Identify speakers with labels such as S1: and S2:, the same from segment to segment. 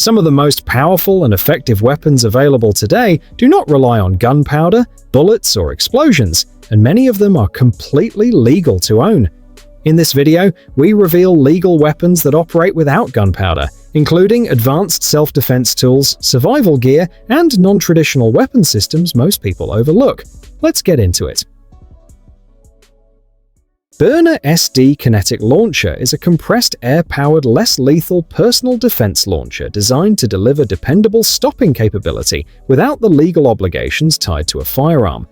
S1: Some of the most powerful and effective weapons available today do not rely on gunpowder, bullets, or explosions, and many of them are completely legal to own. In this video, we reveal legal weapons that operate without gunpowder, including advanced self-defense tools, survival gear, and non-traditional weapon systems most people overlook. Let's get into it. Byrna SD Kinetic Launcher is a compressed air-powered, less lethal personal defense launcher designed to deliver dependable stopping capability without the legal obligations tied to a firearm.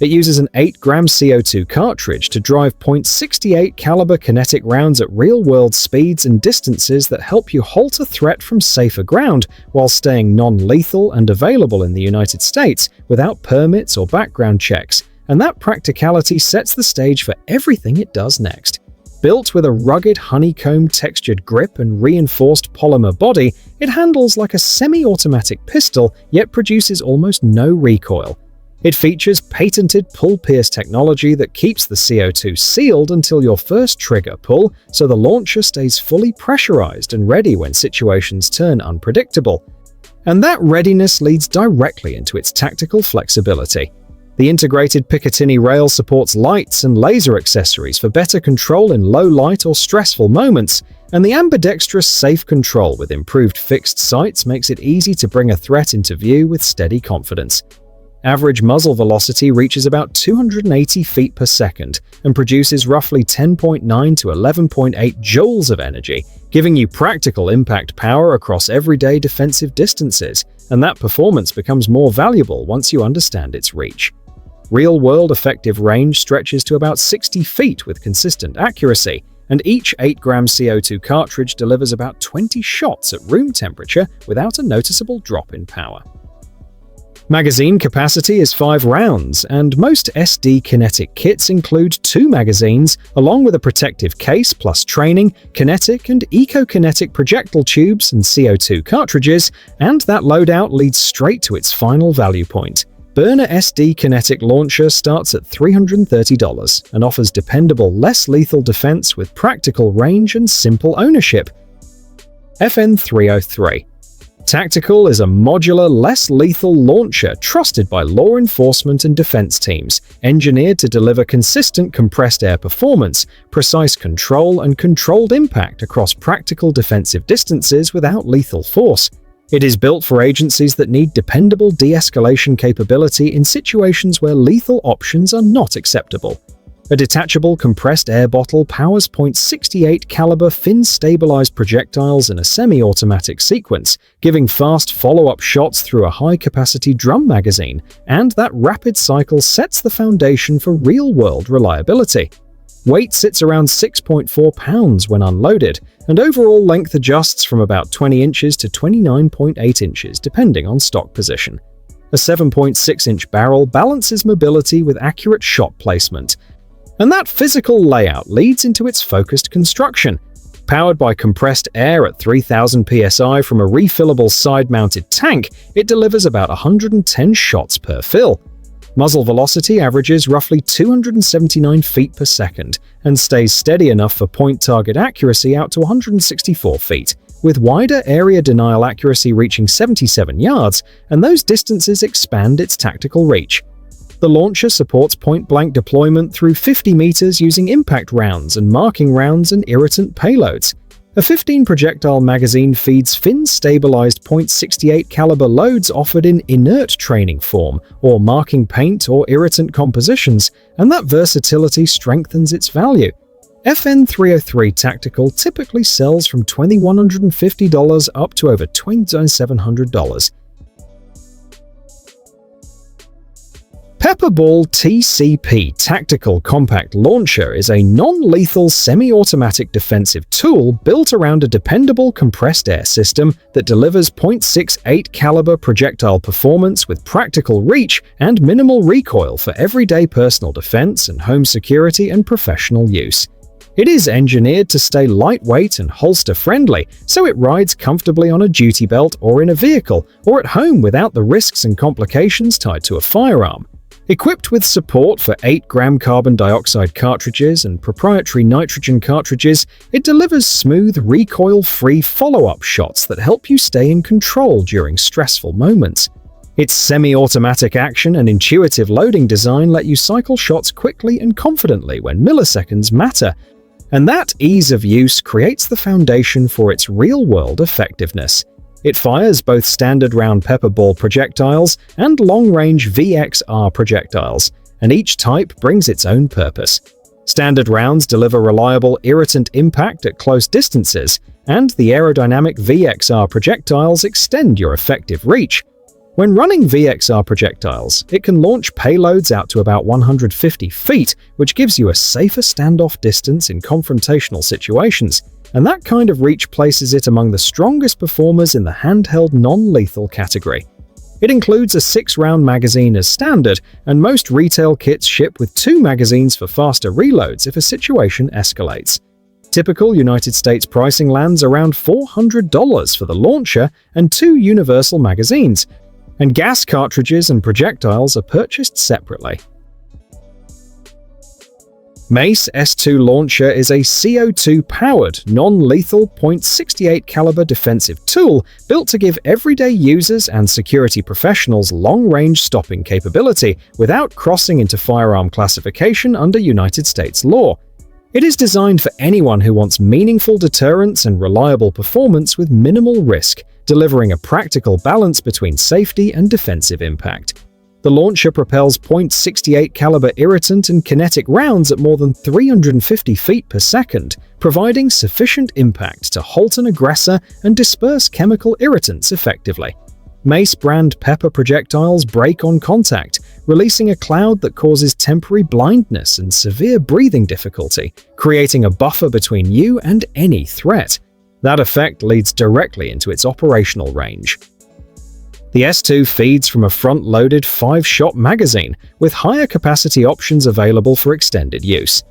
S1: It uses an 8-gram CO2 cartridge to drive .68 caliber kinetic rounds at real-world speeds and distances that help you halt a threat from safer ground while staying non-lethal and available in the United States without permits or background checks. And that practicality sets the stage for everything it does next. Built with a rugged honeycomb textured grip and reinforced polymer body, it handles like a semi-automatic pistol, yet produces almost no recoil. It features patented pull-pierce technology that keeps the CO2 sealed until your first trigger pull, so the launcher stays fully pressurized and ready when situations turn unpredictable. And that readiness leads directly into its tactical flexibility. The integrated Picatinny rail supports lights and laser accessories for better control in low light or stressful moments, and the ambidextrous safe control with improved fixed sights makes it easy to bring a threat into view with steady confidence. Average muzzle velocity reaches about 280 feet per second and produces roughly 10.9 to 11.8 joules of energy, giving you practical impact power across everyday defensive distances, and that performance becomes more valuable once you understand its reach. Real-world effective range stretches to about 60 feet with consistent accuracy, and each 8-gram CO2 cartridge delivers about 20 shots at room temperature without a noticeable drop in power. Magazine capacity is 5 rounds, and most SD kinetic kits include 2 magazines, along with a protective case plus training, kinetic and eco-kinetic projectile tubes and CO2 cartridges, and that loadout leads straight to its final value point. Byrna SD Kinetic Launcher starts at $330 and offers dependable, less lethal defense with practical range and simple ownership. FN303. Tactical is a modular, less lethal launcher trusted by law enforcement and defense teams, engineered to deliver consistent compressed air performance, precise control, and controlled impact across practical defensive distances without lethal force. It is built for agencies that need dependable de-escalation capability in situations where lethal options are not acceptable. A detachable compressed air bottle powers .68 caliber fin-stabilized projectiles in a semi-automatic sequence, giving fast follow-up shots through a high-capacity drum magazine, and that rapid cycle sets the foundation for real-world reliability. Weight sits around 6.4 pounds when unloaded, and overall length adjusts from about 20 inches to 29.8 inches depending on stock position. A 7.6-inch barrel balances mobility with accurate shot placement, and that physical layout leads into its focused construction. Powered by compressed air at 3000 psi from a refillable side-mounted tank, it delivers about 110 shots per fill. Muzzle velocity averages roughly 279 feet per second and stays steady enough for point target accuracy out to 164 feet, with wider area denial accuracy reaching 77 yards, and those distances expand its tactical reach. The launcher supports point-blank deployment through 50 meters using impact rounds and marking rounds and irritant payloads. A 15-projectile magazine feeds fin-stabilized .68 caliber loads offered in inert training form, or marking paint or irritant compositions, and that versatility strengthens its value. FN303 Tactical typically sells from $2,150 up to over $2,700. PepperBall TCP Tactical Compact Launcher is a non-lethal semi-automatic defensive tool built around a dependable compressed air system that delivers .68 caliber projectile performance with practical reach and minimal recoil for everyday personal defense and home security and professional use. It is engineered to stay lightweight and holster-friendly, so it rides comfortably on a duty belt or in a vehicle, or at home without the risks and complications tied to a firearm. Equipped with support for 8-gram carbon dioxide cartridges and proprietary nitrogen cartridges, it delivers smooth, recoil-free follow-up shots that help you stay in control during stressful moments. Its semi-automatic action and intuitive loading design let you cycle shots quickly and confidently when milliseconds matter, and that ease of use creates the foundation for its real-world effectiveness. It fires both standard round PepperBall projectiles and long-range VXR projectiles, and each type brings its own purpose. Standard rounds deliver reliable irritant impact at close distances, and the aerodynamic VXR projectiles extend your effective reach. When running VXR projectiles, it can launch payloads out to about 150 feet, which gives you a safer standoff distance in confrontational situations, and that kind of reach places it among the strongest performers in the handheld non-lethal category. It includes a 6-round magazine as standard, and most retail kits ship with 2 magazines for faster reloads if a situation escalates. Typical United States pricing lands around $400 for the launcher and 2 universal magazines, and gas cartridges and projectiles are purchased separately. Mace S2 launcher is a CO2-powered, non-lethal .68 caliber defensive tool built to give everyday users and security professionals long-range stopping capability without crossing into firearm classification under United States law. It is designed for anyone who wants meaningful deterrence and reliable performance with minimal risk, delivering a practical balance between safety and defensive impact. The launcher propels .68 caliber irritant and kinetic rounds at more than 350 feet per second, providing sufficient impact to halt an aggressor and disperse chemical irritants effectively. Mace brand pepper projectiles break on contact, releasing a cloud that causes temporary blindness and severe breathing difficulty, creating a buffer between you and any threat. That effect leads directly into its operational range. The S2 feeds from a front-loaded 5-shot magazine, with higher capacity options available for extended use.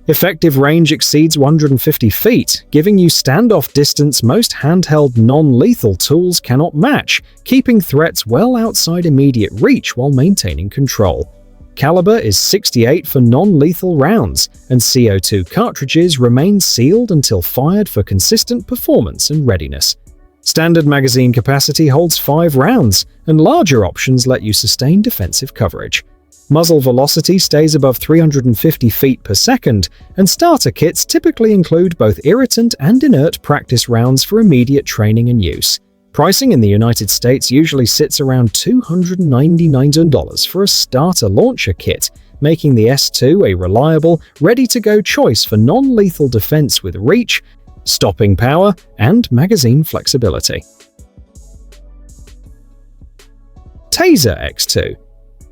S1: Effective range exceeds 150 feet, giving you standoff distance most handheld non-lethal tools cannot match, keeping threats well outside immediate reach while maintaining control. Caliber is 68 for non-lethal rounds, and CO2 cartridges remain sealed until fired for consistent performance and readiness. Standard magazine capacity holds 5 rounds, and larger options let you sustain defensive coverage. Muzzle velocity stays above 350 feet per second, and starter kits typically include both irritant and inert practice rounds for immediate training and use. Pricing in the United States usually sits around $299 for a starter launcher kit, making the S2 a reliable, ready-to-go choice for non-lethal defense with reach, stopping power, and magazine flexibility. Taser X2.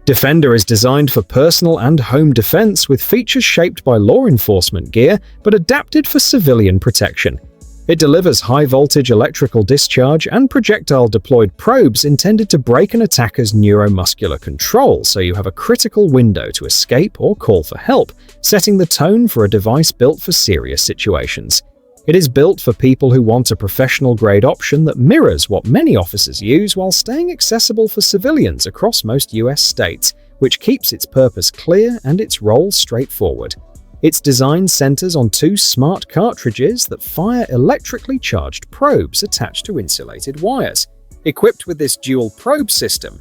S1: Defender is designed for personal and home defense with features shaped by law enforcement gear but adapted for civilian protection. It delivers high-voltage electrical discharge and projectile-deployed probes intended to break an attacker's neuromuscular control, so you have a critical window to escape or call for help, setting the tone for a device built for serious situations. It is built for people who want a professional-grade option that mirrors what many officers use while staying accessible for civilians across most US states, which keeps its purpose clear and its role straightforward. Its design centers on 2 smart cartridges that fire electrically charged probes attached to insulated wires. Equipped with this dual probe system,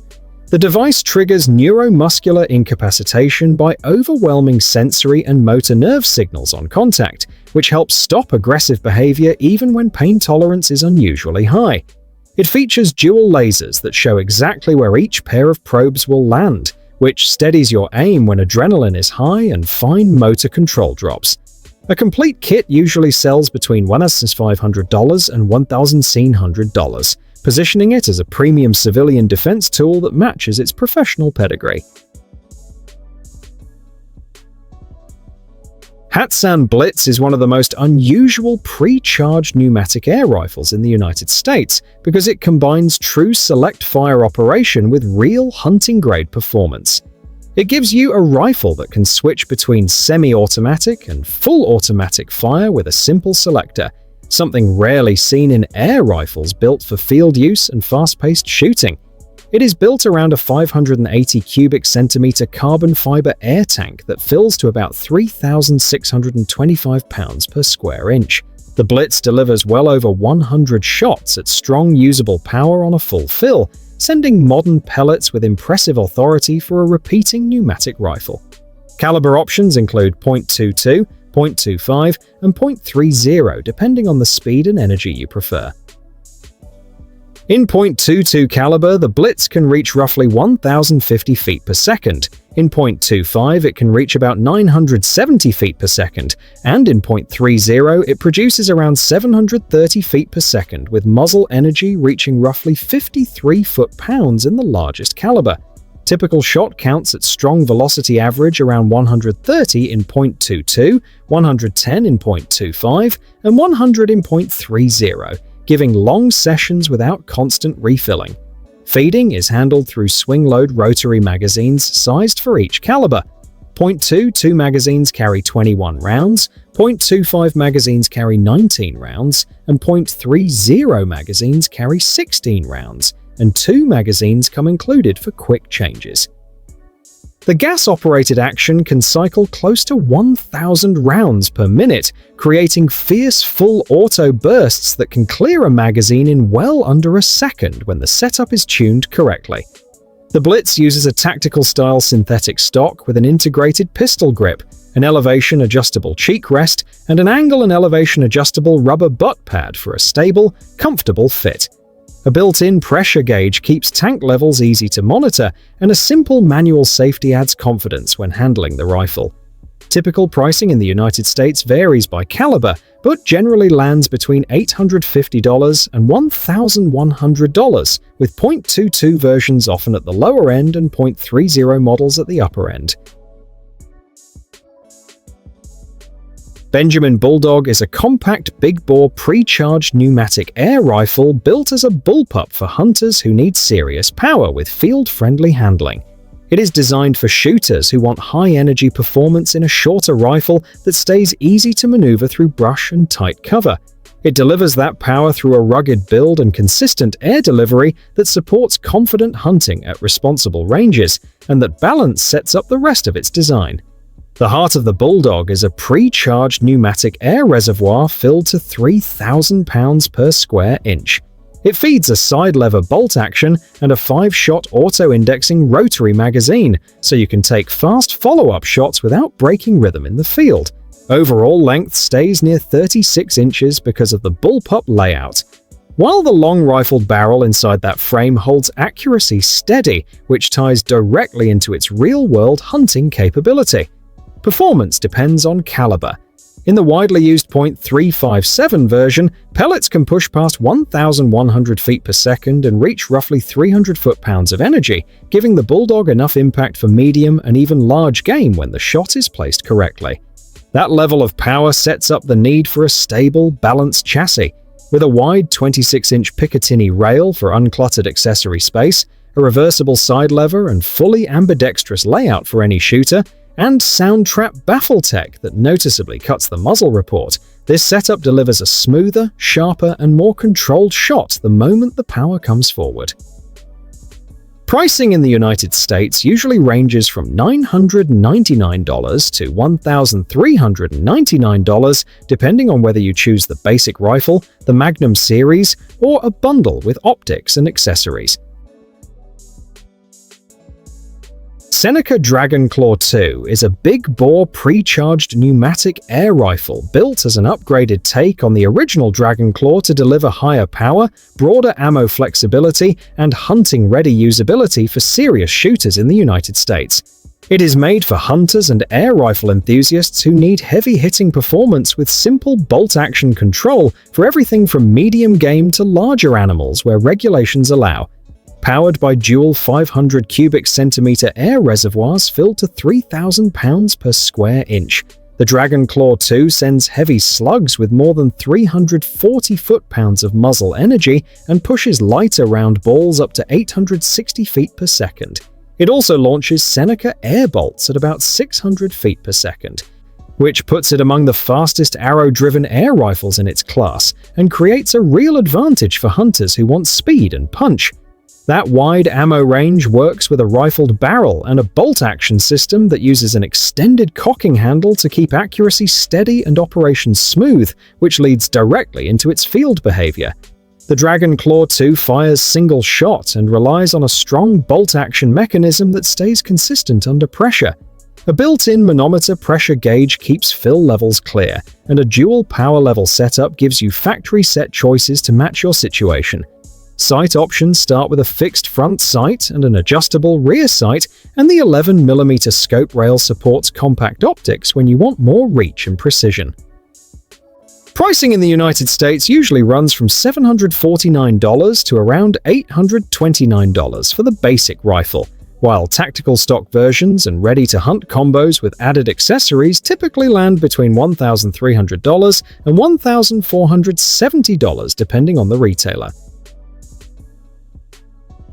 S1: the device triggers neuromuscular incapacitation by overwhelming sensory and motor nerve signals on contact, which helps stop aggressive behavior even when pain tolerance is unusually high. It features dual lasers that show exactly where each pair of probes will land, which steadies your aim when adrenaline is high and fine motor control drops. A complete kit usually sells between $1,500 and $1,700, positioning it as a premium civilian defense tool that matches its professional pedigree. Hatsan Blitz is one of the most unusual pre-charged pneumatic air rifles in the United States because it combines true select-fire operation with real hunting-grade performance. It gives you a rifle that can switch between semi-automatic and full-automatic fire with a simple selector, something rarely seen in air rifles built for field use and fast-paced shooting. It is built around a 580 cubic centimeter carbon fiber air tank that fills to about 3,625 pounds per square inch. The Blitz delivers well over 100 shots at strong usable power on a full fill, sending modern pellets with impressive authority for a repeating pneumatic rifle. Caliber options include .22, .25, and .30 depending on the speed and energy you prefer. In .22 caliber, the Blitz can reach roughly 1,050 feet per second. In .25, it can reach about 970 feet per second, and in .30, it produces around 730 feet per second, with muzzle energy reaching roughly 53 foot-pounds in the largest caliber. Typical shot counts at strong velocity average around 130 in .22, 110 in .25, and 100 in .30, giving long sessions without constant refilling. Feeding is handled through swing-load rotary magazines sized for each caliber. .22 magazines carry 21 rounds, .25 magazines carry 19 rounds, and .30 magazines carry 16 rounds, and 2 magazines come included for quick changes. The gas-operated action can cycle close to 1,000 rounds per minute, creating fierce full-auto bursts that can clear a magazine in well under a second when the setup is tuned correctly. The Blitz uses a tactical-style synthetic stock with an integrated pistol grip, an elevation-adjustable cheek rest, and an angle and elevation-adjustable rubber butt pad for a stable, comfortable fit. A built-in pressure gauge keeps tank levels easy to monitor, and a simple manual safety adds confidence when handling the rifle. Typical pricing in the United States varies by caliber, but generally lands between $850 and $1,100, with .22 versions often at the lower end and .30 models at the upper end. Benjamin Bulldog is a compact, big-bore, pre-charged pneumatic air rifle built as a bullpup for hunters who need serious power with field-friendly handling. It is designed for shooters who want high-energy performance in a shorter rifle that stays easy to maneuver through brush and tight cover. It delivers that power through a rugged build and consistent air delivery that supports confident hunting at responsible ranges, and that balance sets up the rest of its design. The heart of the Bulldog is a pre-charged pneumatic air reservoir filled to 3,000 pounds per square inch. It feeds a side-lever bolt action and a 5-shot auto-indexing rotary magazine, so you can take fast follow-up shots without breaking rhythm in the field. Overall length stays near 36 inches because of the bullpup layout, while the long-rifled barrel inside that frame holds accuracy steady, which ties directly into its real-world hunting capability. Performance depends on caliber. In the widely used .357 version, pellets can push past 1,100 feet per second and reach roughly 300 foot-pounds of energy, giving the Bulldog enough impact for medium and even large game when the shot is placed correctly. That level of power sets up the need for a stable, balanced chassis. With a wide 26-inch Picatinny rail for uncluttered accessory space, a reversible side lever and fully ambidextrous layout for any shooter, and sound trap baffle tech that noticeably cuts the muzzle report, this setup delivers a smoother, sharper, and more controlled shot the moment the power comes forward. Pricing in the United States usually ranges from $999 to $1,399, depending on whether you choose the basic rifle, the Magnum series, or a bundle with optics and accessories. Seneca Dragonclaw 2 is a big-bore pre-charged pneumatic air rifle built as an upgraded take on the original Dragonclaw to deliver higher power, broader ammo flexibility, and hunting-ready usability for serious shooters in the United States. It is made for hunters and air rifle enthusiasts who need heavy-hitting performance with simple bolt-action control for everything from medium game to larger animals where regulations allow. Powered by dual 500 cubic centimeter air reservoirs filled to 3,000 pounds per square inch, the Dragonclaw 2 sends heavy slugs with more than 340 foot-pounds of muzzle energy and pushes lighter round balls up to 860 feet per second. It also launches Seneca air bolts at about 600 feet per second, which puts it among the fastest arrow-driven air rifles in its class and creates a real advantage for hunters who want speed and punch. That wide ammo range works with a rifled barrel and a bolt-action system that uses an extended cocking handle to keep accuracy steady and operation smooth, which leads directly into its field behavior. The Dragonclaw 2 fires single shot and relies on a strong bolt-action mechanism that stays consistent under pressure. A built-in manometer pressure gauge keeps fill levels clear, and a dual power level setup gives you factory-set choices to match your situation. Sight options start with a fixed front sight and an adjustable rear sight, and the 11mm scope rail supports compact optics when you want more reach and precision. Pricing in the United States usually runs from $749 to around $829 for the basic rifle, while tactical stock versions and ready-to-hunt combos with added accessories typically land between $1,300 and $1,470 depending on the retailer.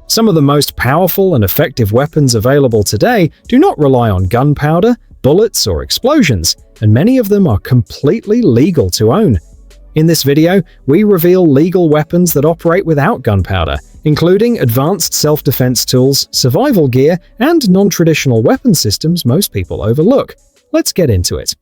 S1: Some of the most powerful and effective weapons available today do not rely on gunpowder, bullets, or explosions, and many of them are completely legal to own. In this video, we reveal legal weapons that operate without gunpowder, including advanced self-defense tools, survival gear, and non-traditional weapon systems most people overlook. Let's get into it.